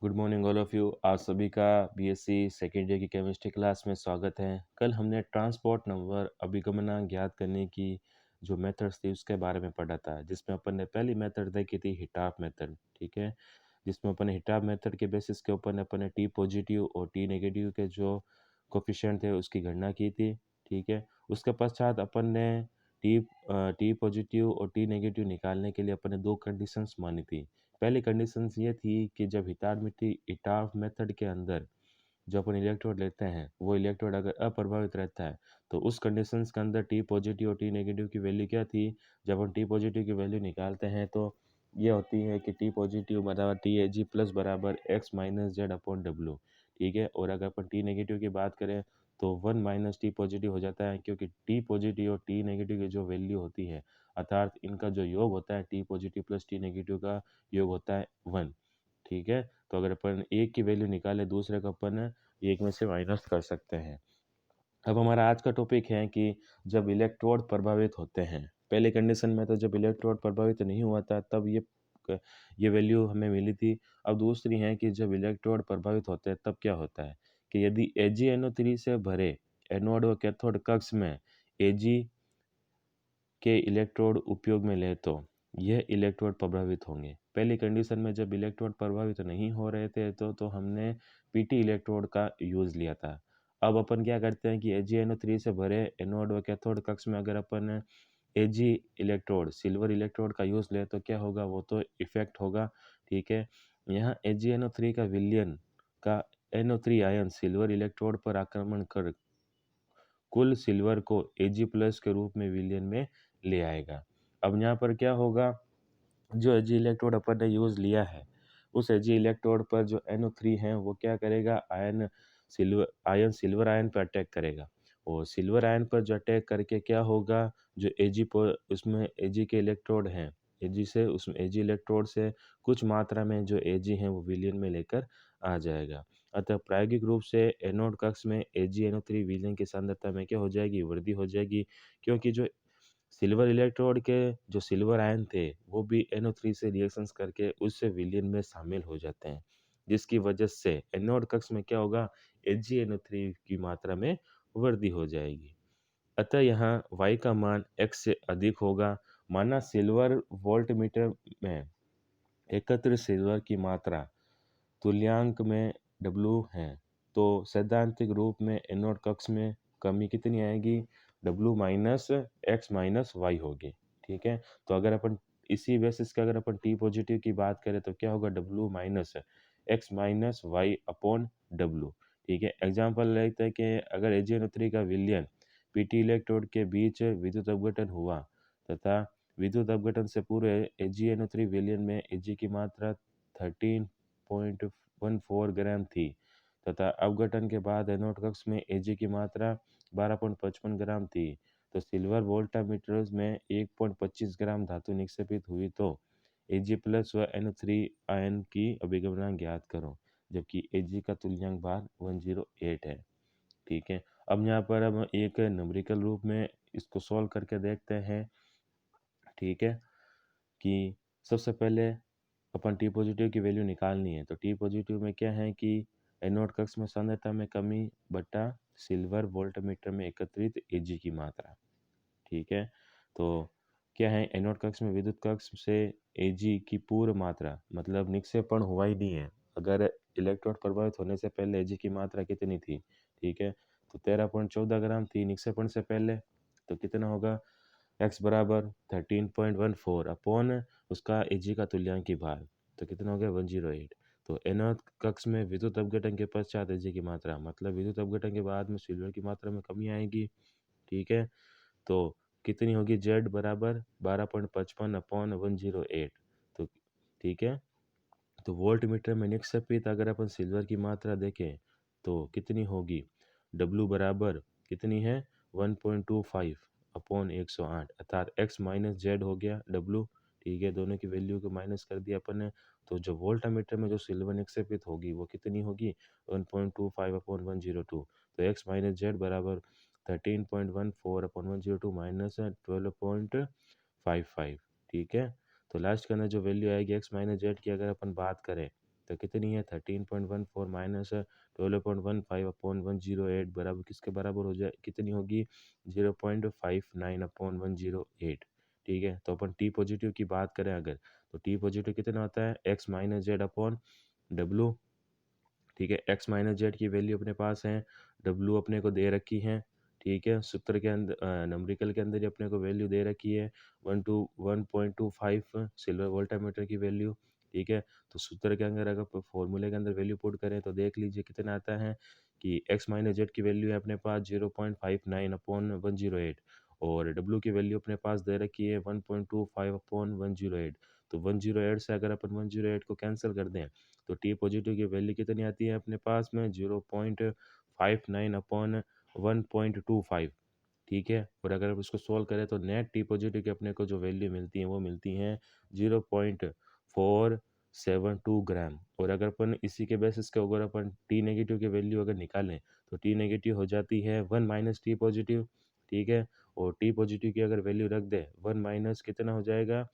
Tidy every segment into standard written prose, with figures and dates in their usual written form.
Good morning all of you. आप सभी का बीएससी सेकेंड ईयर की केमिस्ट्री क्लास में स्वागत है। कल हमने ट्रांसपोर्ट नंबर अभिगमनांक ज्ञात करने की जो मेथड्स थी उसके बारे में पढ़ा था, जिसमें अपन ने पहली मेथड देखी थी हिटाफ मेथड। ठीक है, जिसमें अपन ने हिटाफ मेथड के बेसिस के ऊपर अपन ने टी पॉजिटिव और टी नेगेटिव के जो कोफिशिएंट थे उसकी गणना की थी। ठीक है, उसके पश्चात अपन ने टी टी पॉजिटिव और टी नेगेटिव निकालने के लिए अपन ने दो कंडीशंस मानी थी। पहली कंडीशंस ये थी कि जब हिटाफ मेथड के अंदर जो अपन इलेक्ट्रोड लेते हैं वो इलेक्ट्रोड अगर अप्रभावित रहता है तो उस कंडीशंस के अंदर टी पॉजिटिव और टी नेगेटिव की वैल्यू क्या थी। जब हम टी पॉजिटिव की वैल्यू निकालते हैं तो ये होती है कि टी पॉजिटिव बराबर टी ए जी प्लस बराबर x minus Z upon W. ठीक है, और अगर अपन टी नेगेटिव की बात करें तो वन माइनस टी पॉजिटिव हो जाता है, क्योंकि टी पॉजिटिव और टी नेगेटिव की जो वैल्यू होती है अर्थात इनका जो योग होता है T positive plus T negative का योग होता है 1। ठीक है, तो अगर अपन एक की वैल्यू निकाले दूसरे को अपन एक में से माइनस कर सकते हैं। अब हमारा आज का टॉपिक है कि जब इलेक्ट्रोड प्रभावित होते हैं, पहले कंडीशन में तो जब इलेक्ट्रोड प्रभावित नहीं हुआ था तब ये वैल्यू हमें मिली थी। अब दूसरी है कि जब इलेक्ट्रोड प्रभावित होते हैं तब क्या होता है कि यदि AgNO3 से भरे एनोड व कैथोड कक्ष में Ag के इलेक्ट्रोड उपयोग में ले तो यह इलेक्ट्रोड प्रभावित होंगे। पहली कंडीशन में जब इलेक्ट्रोड प्रभावित नहीं हो रहे थे तो हमने पीटी इलेक्ट्रोड का यूज़ लिया था। अब अपन क्या करते हैं कि AgNO3 से भरे एनोड व कैथोड कक्ष में अगर अपन Ag इलेक्ट्रोड सिल्वर इलेक्ट्रोड का यूज़ ले तो क्या होगा, वो तो इफेक्ट होगा। ठीक है, यहाँ AgNO3 का विलयन का NO3 आयन सिल्वर इलेक्ट्रोड पर आक्रमण कर कुल सिल्वर को Ag प्लस के रूप में विलयन में ले आएगा। अब यहाँ पर क्या होगा, जो Ag इलेक्ट्रोड अपन ने यूज़ लिया है उस Ag इलेक्ट्रोड पर जो NO3 है वो क्या करेगा, आयन सिल्वर आयन पर अटैक करेगा, और सिल्वर आयन पर जो अटैक करके क्या होगा, जो उसमें Ag के इलेक्ट्रोड हैं Ag से उसमें Ag इलेक्ट्रोड से कुछ मात्रा में जो Ag है वो विलयन में लेकर आ जाएगा। अतः प्रायोगिक रूप से एनोड कक्ष में AgNO3 विलयन की सांद्रता में क्या हो जाएगी, वृद्धि हो जाएगी, क्योंकि जो सिल्वर इलेक्ट्रोड के जो सिल्वर आयन थे वो भी NO3 से रिएक्शंस करके उससे विलयन में शामिल हो जाते हैं, जिसकी वजह से एनोड कक्ष में क्या होगा, AgNO3 की मात्रा में वृद्धि हो जाएगी। अतः यहाँ y का मान x से अधिक होगा। माना सिल्वर वोल्टमीटर में एकत्र सिल्वर की मात्रा तुल्यांक में W है, तो सैद्धांतिक रूप में एनोड कक्ष में कमी कितनी आएगी, W minus X minus Y होगी। ठीक है, तो अगर अपन इसी बेसिस का अगर अपन टी पॉजिटिव की बात करें तो क्या होगा, W minus X minus Y upon W. ठीक है, एग्जाम्पल लेते हैं कि अगर AgNO3 का विलयन पीटी इलेक्ट्रोड के बीच विद्युत अपघटन हुआ तथा विद्युत अपघटन से पूरे AgNO3 विलयन में Ag की मात्रा 13.14 ग्राम थी तथा अपघटन के बाद एनोड कक्ष में Ag की मात्रा 12.55 ग्राम थी, तो सिल्वर वोल्टामीटर्स में 1.25 ग्राम धातु निक्षेपित हुई तो Ag प्लस व NO3 आयन की अभिगमनांक ज्ञात करो, जबकि Ag का तुल्यांक भार 108 है। ठीक है, अब यहाँ पर हम एक न्यूमेरिकल रूप में इसको सॉल्व करके देखते हैं। ठीक है, कि सबसे पहले अपन टी पॉजिटिव की वैल्यू निकालनी है, तो टी पॉजिटिव में क्या है कि एनोड कक्ष में सांद्रता में कमी बटा सिल्वर वोल्टमीटर में एकत्रित Ag की मात्रा। ठीक है, तो क्या है, एनोड कक्ष में विद्युत कक्ष से Ag की पूर्व मात्रा मतलब निक्षेपण हुआ ही नहीं है। अगर इलेक्ट्रोड प्रभावित होने से पहले Ag की मात्रा कितनी थी, ठीक है, तो 13.14 ग्राम थी निक्षेपण से पहले, तो कितना होगा, x बराबर 13.14 अपॉन उसका Ag का तुल्यांक भार, तो कितना हो गया 108। तो एनोड कक्ष में विद्युत अपघटन के पश्चात Ag की मात्रा मतलब विद्युत अपघटन के बाद में सिल्वर की मात्रा में कमी आएगी। ठीक है, तो कितनी होगी, Z बराबर 12.55 अपॉन 108। तो ठीक है, तो वोल्ट मीटर में निक्षेपित अगर अपन सिल्वर की मात्रा देखें तो कितनी होगी, W बराबर कितनी है 1.25 अपॉन 108 अर्थात x माइनस जेड हो गया W। ठीक है, दोनों की वैल्यू को माइनस कर दिया अपन ने, तो जो वोल्ट मीटर में जो सिल्वर निक्षेपित होगी वो कितनी होगी 1.25 अपॉन 102, तो x माइनस जेड बराबर 13.14 अपॉन 102 माइनस 12.55। ठीक है, तो लास्ट के अंदर जो वैल्यू आएगी x माइनस जेड की अगर अपन बात करें तो कितनी है 13.14 माइनस 12.15/108 बराबर किसके बराबर हो जाए कितनी होगी 0.59/108। ठीक है, तो अपन टी पॉजिटिव की बात करें अगर तो टी पॉजिटिव कितना होता है x minus Z upon W. ठीक है, एक्स माइनस जेड की वैल्यू अपने पास है, डब्लू अपने को दे रखी है। ठीक है, सूत्र के अंदर नंबरिकल के अंदर ही अपने को वैल्यू दे रखी है 1.25 सिल्वर वोल्टामीटर की वैल्यू। ठीक है, तो सूत्र के अंदर अगर फॉर्मूले के अंदर वैल्यू पुट करें तो देख लीजिए कितना आता है कि एक्स माइनस जेड की वैल्यू है अपने पास 0.59/108 और डब्लू की वैल्यू अपने पास दे रखी है 1.25/108। तो 108 से अगर अपन 108 को कैंसिल कर दें तो टी पॉजिटिव की वैल्यू कितनी आती है अपने पास में 0.59/1.25। ठीक है, और अगर आप इसको सोल्व करें तो नेट टी पॉजिटिव की अपने को जो वैल्यू मिलती है वो मिलती हैं 0.472 ग्राम। और अगर अपन इसी के बेसिस के अगर अपन टी नेगेटिव की वैल्यू अगर निकालें तो टी नेगेटिव हो जाती है 1 माइनस टी पॉजिटिव। ठीक है, और टी पॉजिटिव की अगर वैल्यू रख दे 1 माइनस कितना हो जाएगा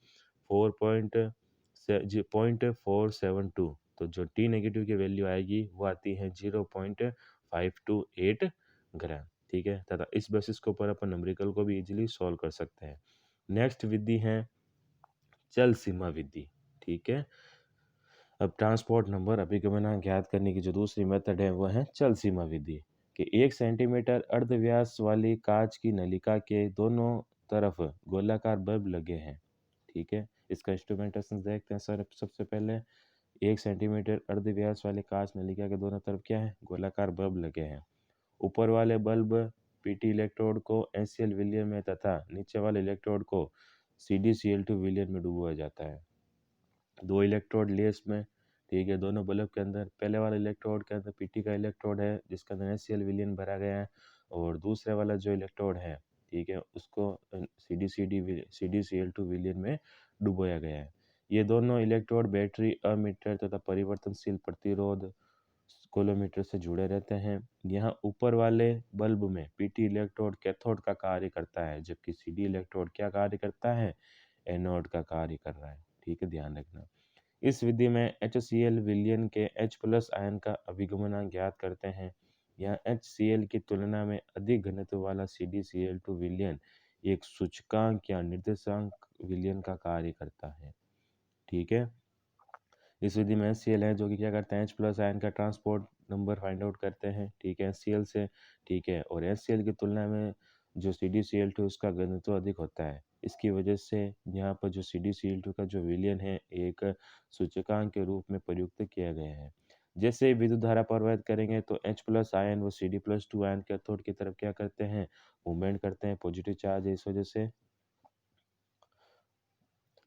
4.472। तो जो टी नेगेटिव की वैल्यू आएगी वो आती है 0.528 ग्राम। ठीक है, तथा इस बेसिस के ऊपर अपन न्यूमेरिकल को भी इजीली सॉल्व कर सकते हैं। नेक्स्ट विधि है चल सीमा विधि। ठीक है, अब ट्रांसपोर्ट नंबर अभिगमन ज्ञात करने की जो दूसरी मेथड है वो है चल सीमा विधि कि 1 सेंटीमीटर अर्धव्यास वाली कांच की नलिका के दोनों तरफ गोलाकार बल्ब लगे हैं। ठीक है, इसका इंस्ट्रूमेंटेशन देखते हैं सर। सबसे पहले 1 सेंटीमीटर अर्धव्यास वाले कांच नलिका के दोनों तरफ क्या है गोलाकार बल्ब लगे हैं। ऊपर वाले बल्ब पीटी इलेक्ट्रोड को एससीएल विलयन में तथा नीचे वाले इलेक्ट्रोड को CdCl2 विलयन में डुबोया जाता है। दो इलेक्ट्रोड लेस में। ठीक है, दोनों बल्ब के अंदर पहले वाले इलेक्ट्रोड के अंदर पीटी का इलेक्ट्रोड है जिसके अंदर एससीएल विलयन भरा गया है और दूसरे वाला जो इलेक्ट्रोड है ठीक है उसको CdCl2 विलयन में डुबोया गया है। ये दोनों इलेक्ट्रोड बैटरी अमीटर तथा परिवर्तनशील प्रतिरोध कोलोमीटर से जुड़े रहते हैं। यहाँ ऊपर वाले बल्ब में पीटी इलेक्ट्रोड कैथोड का कार्य करता है जबकि सीडी इलेक्ट्रोड क्या कार्य करता है एनोड का कार्य कर रहा है। ठीक है, ध्यान रखना। इस विधि में HCl विलयन के H प्लस आयन का अभिगमन ज्ञात करते हैं। यहाँ HCl की तुलना में अधिक घनत्व वाला CdCl2 विलयन एक सूचकांक या निर्देशांक विलयन का कार्य करता है। ठीक है, इस विधि में HCl है जो कि क्या करते हैं H प्लस आयन का ट्रांसपोर्ट नंबर फाइंड आउट करते हैं। ठीक है, HCl से। ठीक है, और HCl की तुलना में जो CdCl2 उसका घनत्व अधिक होता है। इसकी वजह से यहाँ पर जो CdCl2 का जो विलयन है एक सूचकांक के रूप में प्रयुक्त किया गया है। जैसे ही विद्युत धारा प्रवाहित करेंगे तो H प्लस आयन व Cd+2 आयन कैथोड की तरफ क्या करते हैं मूवमेंट करते हैं, पॉजिटिव चार्ज है इस वजह से।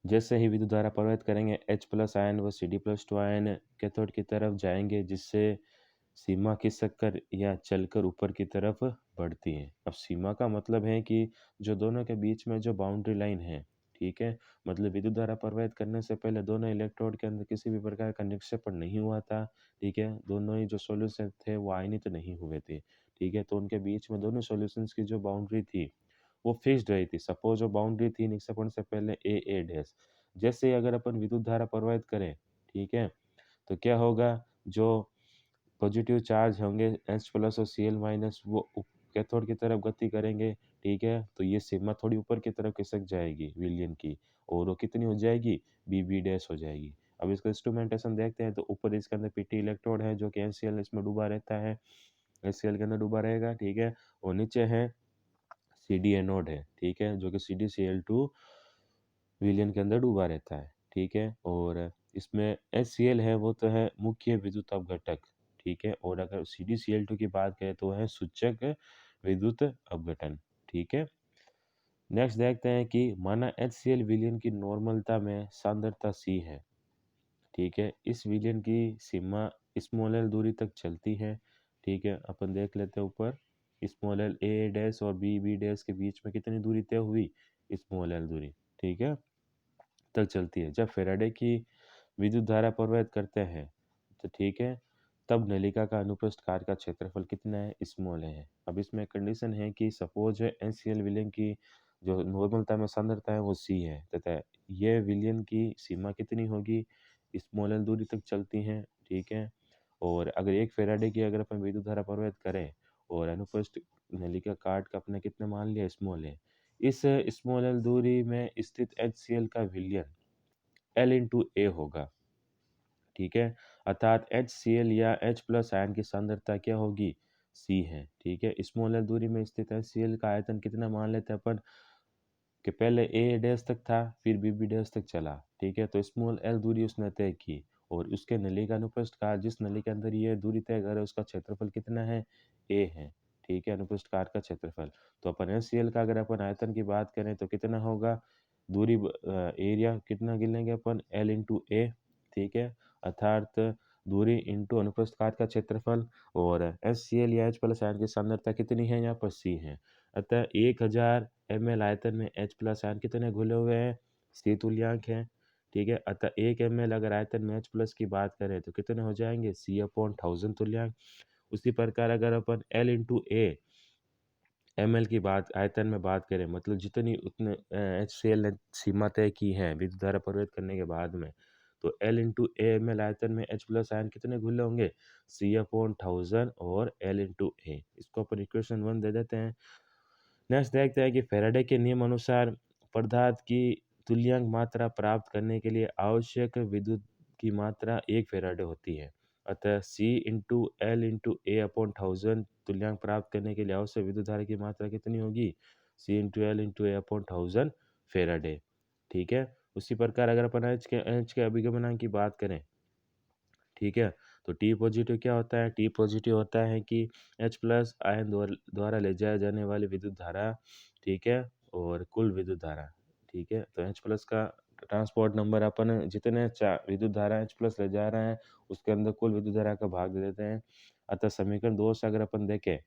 जैसे ही विद्युत धारा प्रवाहित करेंगे H प्लस आयन व Cd+2 आयन कैथोड की तरफ जाएंगे जिससे सीमा खिसककर या चलकर ऊपर की तरफ बढ़ती है। अब सीमा का मतलब है कि जो दोनों के बीच में जो बाउंड्री लाइन है। ठीक है, मतलब विद्युत धारा प्रवाहित करने से पहले दोनों इलेक्ट्रोड के अंदर किसी भी प्रकार का निक्षेपण नहीं हुआ था। ठीक है, दोनों ही जो सॉल्यूशन थे वो आयनित नहीं हुए थे। ठीक है, तो उनके बीच में दोनों सॉल्यूशंस की जो बाउंड्री थी वो फिक्स्ड रही थी। सपोज जो बाउंड्री थी निक्षेपण से पहले ए डैश। जैसे अगर अपन विद्युत धारा प्रवाहित करें ठीक है तो क्या होगा जो पॉजिटिव चार्ज होंगे H प्लस और Cl माइनस वो कैथोड की तरफ गति करेंगे। ठीक है, तो ये सिग्मा थोड़ी ऊपर की तरफ खिसक जाएगी विलयन की और वो कितनी हो जाएगी बी डैश हो जाएगी। अब इसका इंस्ट्रूमेंटेशन देखते हैं तो ऊपर इसके अंदर पीटी इलेक्ट्रोड है जो कि HCl इसमें डूबा रहता है, HCl के अंदर डूबा रहेगा। ठीक है, और नीचे है CD एनोड है। ठीक है, जो कि CdCl2 विलयन के अंदर डूबा रहता है। ठीक है, और इसमें HCl है वो तो है मुख्य विद्युत अपघटक। ठीक है, और अगर CdCl2 की बात करें तो है सूचक विद्युत अपघटन। ठीक है, नेक्स्ट देखते हैं कि माना HCl विलयन की नॉर्मलता में सांद्रता C है। ठीक है, इस विलयन की सीमा स्मॉल एल दूरी तक चलती है। ठीक है, अपन देख लेते हैं ऊपर स्मॉल एल ए डैश और बी डैश के बीच में कितनी दूरी तय हुई स्मॉल एल दूरी। ठीक है, तक चलती है। जब फेराडे की विद्युत धारा प्रवाहित करते हैं तो ठीक है तब नलिका का अनुप्रस्थ कार्य का क्षेत्रफल कितना है स्मॉल है। अब इसमें कंडीशन है कि सपोज HCl विलयन की जो नॉर्मलता में सांद्रता है वो C है तथा यह विलयन की सीमा कितनी होगी स्मॉल एल दूरी तक चलती है। ठीक है। और अगर 1 फैराडे की अगर अपन विद्युत धारा प्रवाहित करें और अनुप्रस्थ नलिका काट का अपने कितने मान लिया स्मॉल है, इस स्मॉल एल दूरी में स्थित HCl का विलयन L इंटू ए होगा, ठीक है। अर्थात HCl या H प्लस आयन की सांद्रता क्या होगी, C है, ठीक है। स्मॉल एल दूरी में स्थित HCl का आयतन कितना मान लेते हैं अपन कि पहले ए डैश तक था, फिर बी डैश तक चला, ठीक है। तो स्मॉल एल दूरी उसने तय की और उसके नली का अनुप्रस्थ काट, जिस नली के अंदर ये दूरी तय करे, उसका क्षेत्रफल कितना है, ए है, ठीक है, अनुप्रस्थ काट का क्षेत्रफल। तो अपन एल का अगर अपन आयतन की बात करें तो कितना होगा, दूरी एरिया कितना गिनेंगे अपन, एल इंटू ए, ठीक है। अर्थात दूरी इंटू अनुप्रस्थ काट का क्षेत्रफल, और HCl या H प्लस आयन की सांद्रता कितनी है, यहाँ पर C है। अतः 1000 ml आयतन में H प्लस आयन कितने घुले हुए हैं, C तुल्यांक है, ठीक है। अतः 1 ml अगर आयतन में H प्लस की बात करें तो कितने हो जाएंगे, C अपॉन 1000 तुल्यांक। उसी प्रकार अगर अपन L इंटू ए ml की बात आयतन में बात करें, मतलब जितनी उतने HCl ने सीमा तय की है विद्युत धारा प्रवाहित करने के बाद में, तो L इंटू ए ml आयतन में H प्लस आयन कितने घुले होंगे, C अपॉन 1000 और L इंटू ए। इसको अपन इक्वेशन 1 दे देते हैं। नेक्स्ट देखते हैं कि फैराडे के नियम अनुसार पदार्थ की तुल्यांक मात्रा प्राप्त करने के लिए आवश्यक विद्युत की मात्रा 1 फैराडे होती है। अतः C into L into A upon 1000 तुल्यांक प्राप्त करने के लिए आवश्यक विद्युत धारा की मात्रा कितनी होगी, C into L into A upon 1000 Faraday, ठीक है। उसी प्रकार अगर अपन एच के अभिगमनांक की बात करें, ठीक है, तो टी पॉजिटिव क्या होता है, टी पॉजिटिव होता है कि H प्लस आयन द्वारा ले जाए जाने वाली विद्युत धारा, ठीक है, और कुल विद्युत धारा, ठीक है। तो H प्लस का ट्रांसपोर्ट नंबर अपन जितने विद्युत धारा H प्लस ले जा रहे हैं उसके अंदर कुल विद्युत धारा का भाग दे देते हैं। अतः समीकरण 2 से अगर अपन देखें,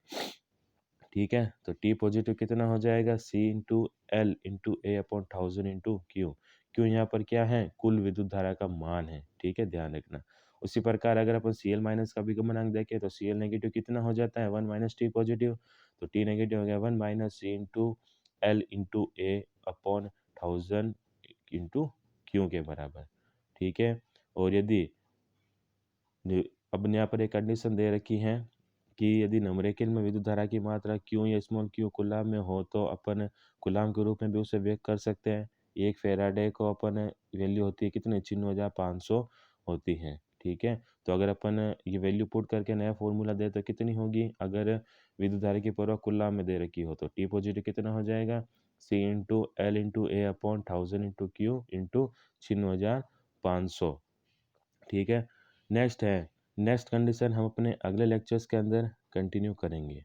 ठीक है, तो टी पॉजिटिव कितना हो जाएगा, C into L into A upon 1000 into Q. Q यहाँ पर क्या है, कुल विद्युत धारा का मान है, ठीक है, ध्यान रखना। उसी प्रकार अगर अपन Cl माइनस का भी गमनांक देखें तो Cl नेगेटिव कितना हो जाता है, 1 माइनस टी पॉजिटिव, तो टी नेगेटिव हो गया 1 minus C into L into A upon 1000 into Q के बराबर, ठीक है। और यदि अब यहाँ पर एक कंडीशन दे रखी है कि यदि नम्रेकिल में विद्युत धारा की मात्रा क्यू या स्मॉल क्यू कूलाम में हो तो अपन कूलाम के रूप में भी उसे व्यक्त कर सकते हैं। एक फेराडे को अपन वैल्यू होती है कितने, 9500 होती है, ठीक है। तो अगर अपन ये वैल्यू पुट करके नया फॉर्मूला दे तो कितनी होगी, अगर विद्युत धारा की परवाह कूलाम में दे रखी हो तो टी पॉजिटिव कितना हो जाएगा, C into L into A upon 1000 into Q into 9500, ठीक है। नेक्स्ट कंडीशन हम अपने अगले लेक्चर्स के अंदर कंटिन्यू करेंगे।